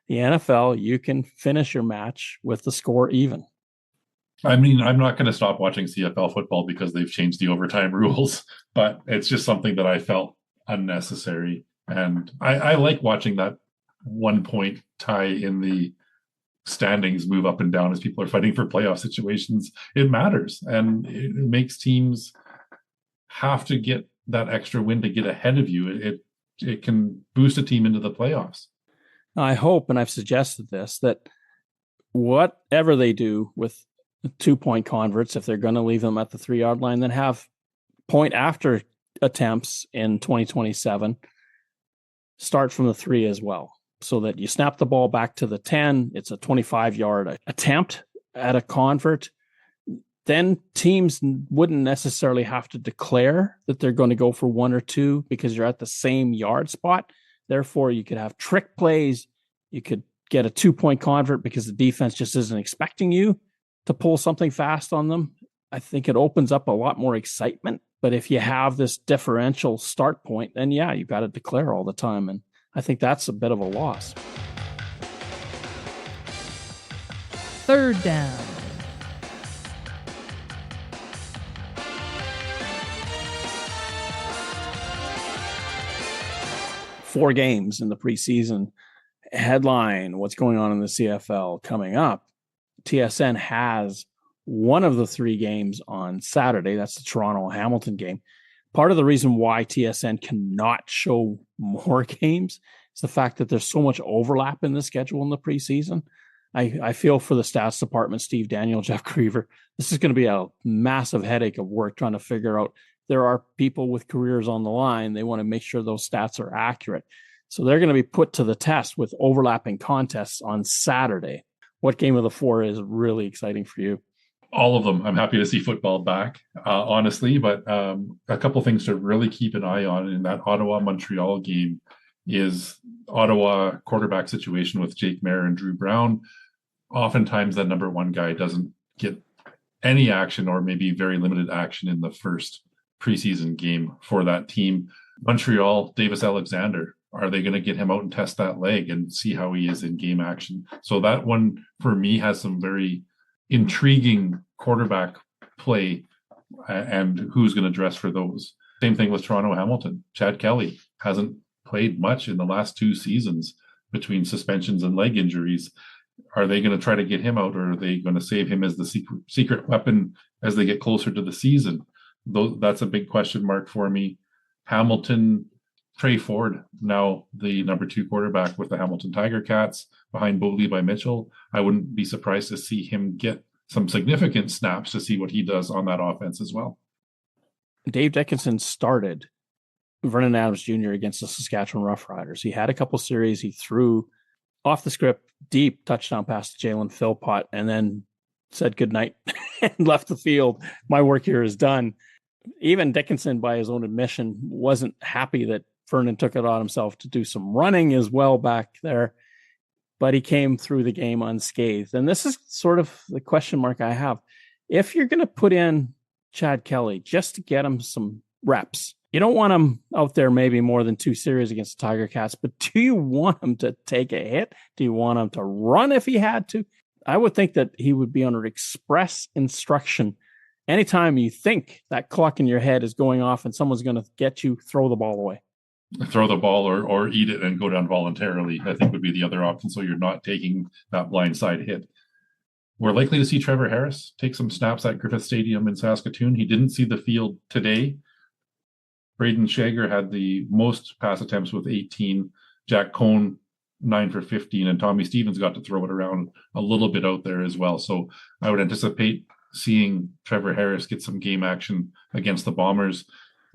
Speaker 4: The NFL, you can finish your match with the score even.
Speaker 5: I mean, I'm not going to stop watching CFL football because they've changed the overtime rules, but it's just something that I felt unnecessary. And I like watching that 1 point tie in the standings move up and down as people are fighting for playoff situations. It matters, and it makes teams have to get that extra win to get ahead of you. It can boost a team into the playoffs.
Speaker 4: I hope, and I've suggested this, that whatever they do with 2 point converts, if they're going to leave them at the 3-yard line, then have point after attempts in 2027 start from the 3 as well, so that you snap the ball back to the 10. It's a 25-yard attempt at a convert. Then teams wouldn't necessarily have to declare that they're going to go for 1 or 2 because you're at the same yard spot. Therefore, you could have trick plays. You could get a 2 point convert because the defense just isn't expecting you to pull something fast on them. I think it opens up a lot more excitement. But if you have this differential start point, then yeah, you've got to declare all the time. And I think that's a bit of a loss.
Speaker 6: Third down.
Speaker 4: Four games in the preseason. Headline, what's going on in the CFL coming up? TSN has one of the 3 games on Saturday. That's the Toronto-Hamilton game. Part of the reason why TSN cannot show more games is the fact that there's so much overlap in the schedule in the preseason. I feel for the stats department, Steve Daniel, Jeff Creever, this is going to be a massive headache of work trying to figure out. There are people with careers on the line. They want to make sure those stats are accurate. So they're going to be put to the test with overlapping contests on Saturday. What game of the 4 is really exciting for you?
Speaker 5: All of them. I'm happy to see football back, honestly, but a couple things to really keep an eye on in that Ottawa-Montreal game is Ottawa quarterback situation with Jake Mayer and Drew Brown. Oftentimes that number 1 guy doesn't get any action or maybe very limited action in the first preseason game for that team. Montreal, Davis Alexander, are they going to get him out and test that leg and see how he is in game action? So that one for me has some very intriguing quarterback play and who's going to dress for those. Same thing with Toronto Hamilton. Chad Kelly hasn't played much in the last 2 seasons between suspensions and leg injuries. Are they going to try to get him out, or are they going to save him as the secret weapon as they get closer to the season? That's a big question mark for me. Hamilton, Trey Ford, now the number 2 quarterback with the Hamilton Tiger Cats behind Bo Levi Mitchell. I wouldn't be surprised to see him get some significant snaps to see what he does on that offense as well.
Speaker 4: Dave Dickinson started Vernon Adams Jr. against the Saskatchewan Roughriders. He had a couple series. He threw off the script, deep touchdown pass to Jalen Philpott, and then said goodnight and left the field. My work here is done. Even Dickinson, by his own admission, wasn't happy that Vernon took it on himself to do some running as well back there, but he came through the game unscathed. And this is sort of the question mark I have. If you're going to put in Chad Kelly just to get him some reps, you don't want him out there maybe more than 2 series against the Tiger Cats, but do you want him to take a hit? Do you want him to run if he had to? I would think that he would be under express instruction. Anytime you think that clock in your head is going off and someone's going to get you, throw the ball away.
Speaker 5: Throw the ball or eat it and go down voluntarily, I think would be the other option, so you're not taking that blindside hit. We're likely to see Trevor Harris take some snaps at Griffith Stadium in Saskatoon. He didn't see the field today. Braden Shager had the most pass attempts with 18. Jack Cohn, 9 for 15. And Tommy Stevens got to throw it around a little bit out there as well. So I would anticipate seeing Trevor Harris get some game action against the Bombers.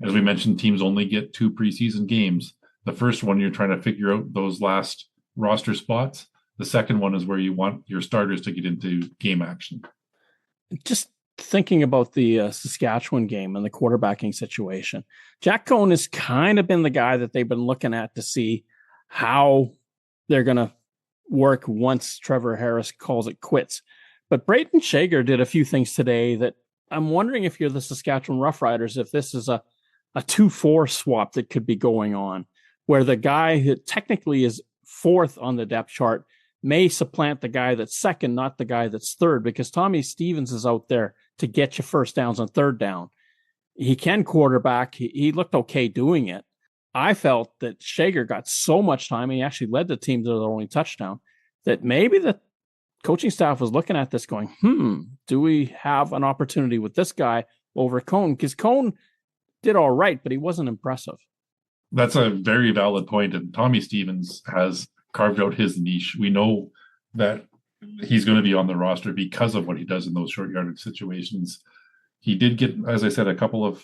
Speaker 5: As we mentioned, teams only get 2 preseason games. The first one, you're trying to figure out those last roster spots. The second one is where you want your starters to get into game action.
Speaker 4: Just thinking about the Saskatchewan game and the quarterbacking situation, Jack Cohn has kind of been the guy that they've been looking at to see how they're going to work once Trevor Harris calls it quits. But Braden Shager did a few things today that I'm wondering, if you're the Saskatchewan Roughriders, if this is a 2-4 swap that could be going on, where the guy that technically is fourth on the depth chart may supplant the guy that's second, not the guy that's third, because Tommy Stevens is out there to get you first downs on third down. He can quarterback. He looked okay doing it. I felt that Shager got so much time, and he actually led the team to their only touchdown, that maybe the coaching staff was looking at this going, do we have an opportunity with this guy over Cohn? Because Cohn did all right, but he wasn't impressive.
Speaker 5: That's a very valid point. And Tommy Stevens has carved out his niche. We know that he's going to be on the roster because of what he does in those short yardage situations. He did get, as I said,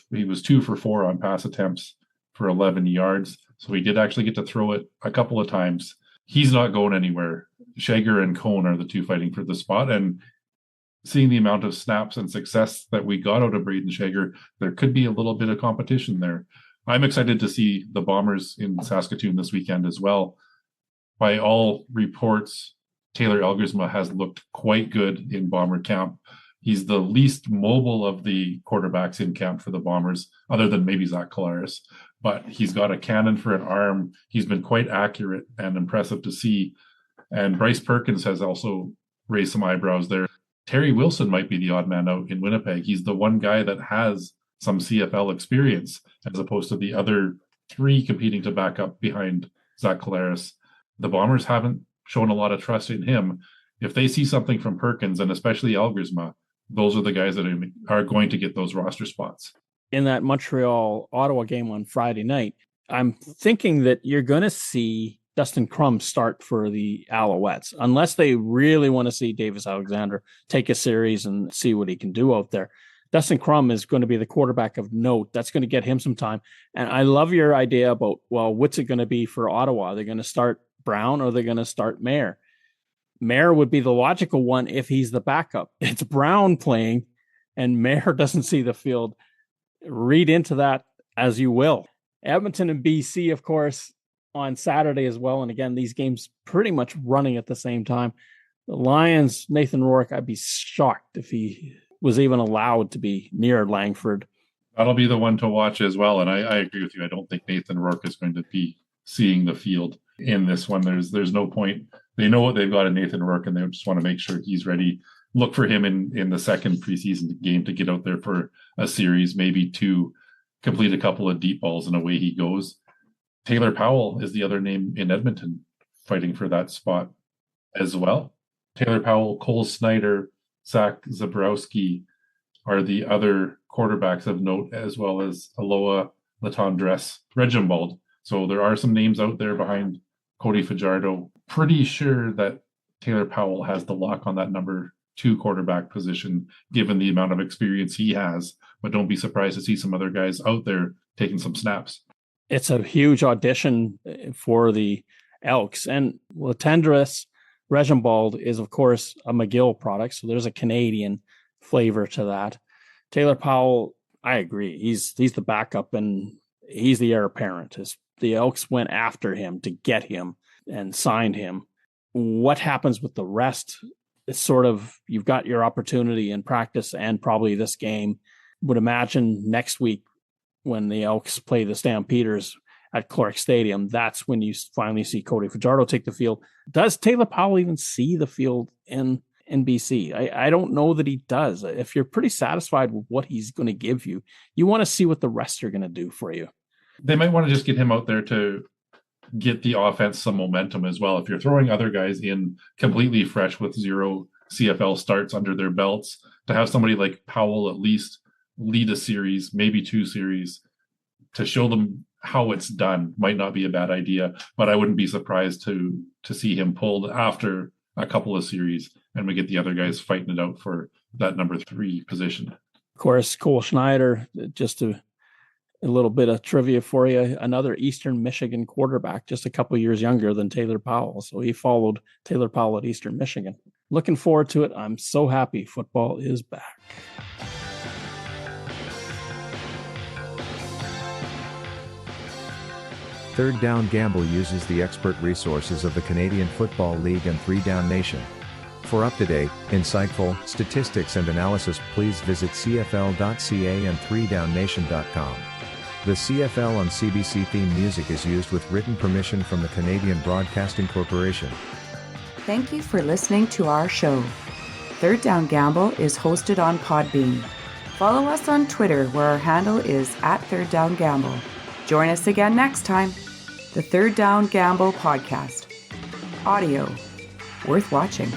Speaker 5: he was 2 for 4 on pass attempts for 11 yards. So he did actually get to throw it a couple of times. He's not going anywhere. Shager and Cohn are the two fighting for the spot. And seeing the amount of snaps and success that we got out of Braden Shager, there could be a little bit of competition there. I'm excited to see the Bombers in Saskatoon this weekend as well. By all reports, Taylor Elgersma has looked quite good in Bomber camp. He's the least mobile of the quarterbacks in camp for the Bombers, other than maybe Zach Collaros. But he's got a cannon for an arm. He's been quite accurate and impressive to see. And Bryce Perkins has also raised some eyebrows there. Terry Wilson might be the odd man out in Winnipeg. He's the one guy that has some CFL experience, as opposed to the other 3 competing to back up behind Zach Collaros. The Bombers haven't shown a lot of trust in him. If they see something from Perkins, and especially Elgersma, those are the guys that are going to get those roster spots.
Speaker 4: In that Montreal-Ottawa game on Friday night, I'm thinking that you're going to see Dustin Crum start for the Alouettes, unless they really want to see Davis Alexander take a series and see what he can do out there. Dustin Crum is going to be the quarterback of note. That's going to get him some time. And I love your idea about, well, what's it going to be for Ottawa? Are they going to start Brown or are they going to start Mayer? Mayer would be the logical one if he's the backup. It's Brown playing and Mayer doesn't see the field. Read into that as you will. Edmonton and BC, of course, on Saturday as well. And again, these games pretty much running at the same time. The Lions, Nathan Rourke, I'd be shocked if he was even allowed to be near Langford.
Speaker 5: That'll be the one to watch as well. And I agree with you. I don't think Nathan Rourke is going to be seeing the field in this one. There's no point. They know what they've got in Nathan Rourke, and they just want to make sure he's ready. Look for him in the second preseason game to get out there for a series, maybe to complete a couple of deep balls, and away he goes. Taylor Powell is the other name in Edmonton fighting for that spot as well. Taylor Powell, Cole Snyder, Zach Zabrowski are the other quarterbacks of note, as well as Aloha Latondres Regimbald. So there are some names out there behind Cody Fajardo. Pretty sure that Taylor Powell has the lock on that number 2 quarterback position, given the amount of experience he has. But don't be surprised to see some other guys out there taking some snaps.
Speaker 4: It's a huge audition for the Elks. And Latondres Regimbald is, of course, a McGill product, so there's a Canadian flavor to that. Taylor Powell, I agree. He's the backup, and he's the heir apparent. The Elks went after him to get him and signed him. What happens with the rest? It's sort of, you've got your opportunity in practice and probably this game. Would imagine next week when the Elks play the Stampeders at Clark Stadium, that's when you finally see Cody Fajardo take the field. Does Taylor Powell even see the field in BC? I don't know that he does. If you're pretty satisfied with what he's going to give you, you want to see what the rest are going to do for you.
Speaker 5: They might want to just get him out there to get the offense some momentum as well. If you're throwing other guys in completely fresh with 0 CFL starts under their belts, to have somebody like Powell at least lead a series, maybe 2 series, to show them how it's done might not be a bad idea. But I wouldn't be surprised to see him pulled after a couple of series, and we get the other guys fighting it out for that number 3 position.
Speaker 4: Of course, Cole Schneider, just a little bit of trivia for you, another Eastern Michigan quarterback, just a couple of years younger than Taylor Powell. So he followed Taylor Powell at Eastern Michigan. Looking forward to it. I'm so happy football is back.
Speaker 7: Third Down Gamble uses the expert resources of the Canadian Football League and 3 Down Nation. For up-to-date, insightful statistics and analysis, please visit cfl.ca and 3downnation.com. The CFL on CBC theme music is used with written permission from the Canadian Broadcasting Corporation.
Speaker 8: Thank you for listening to our show. Third Down Gamble is hosted on Podbean. Follow us on Twitter, where our handle is @ThirdDownGamble. Join us again next time. The Third Down Gamble podcast. Audio worth watching.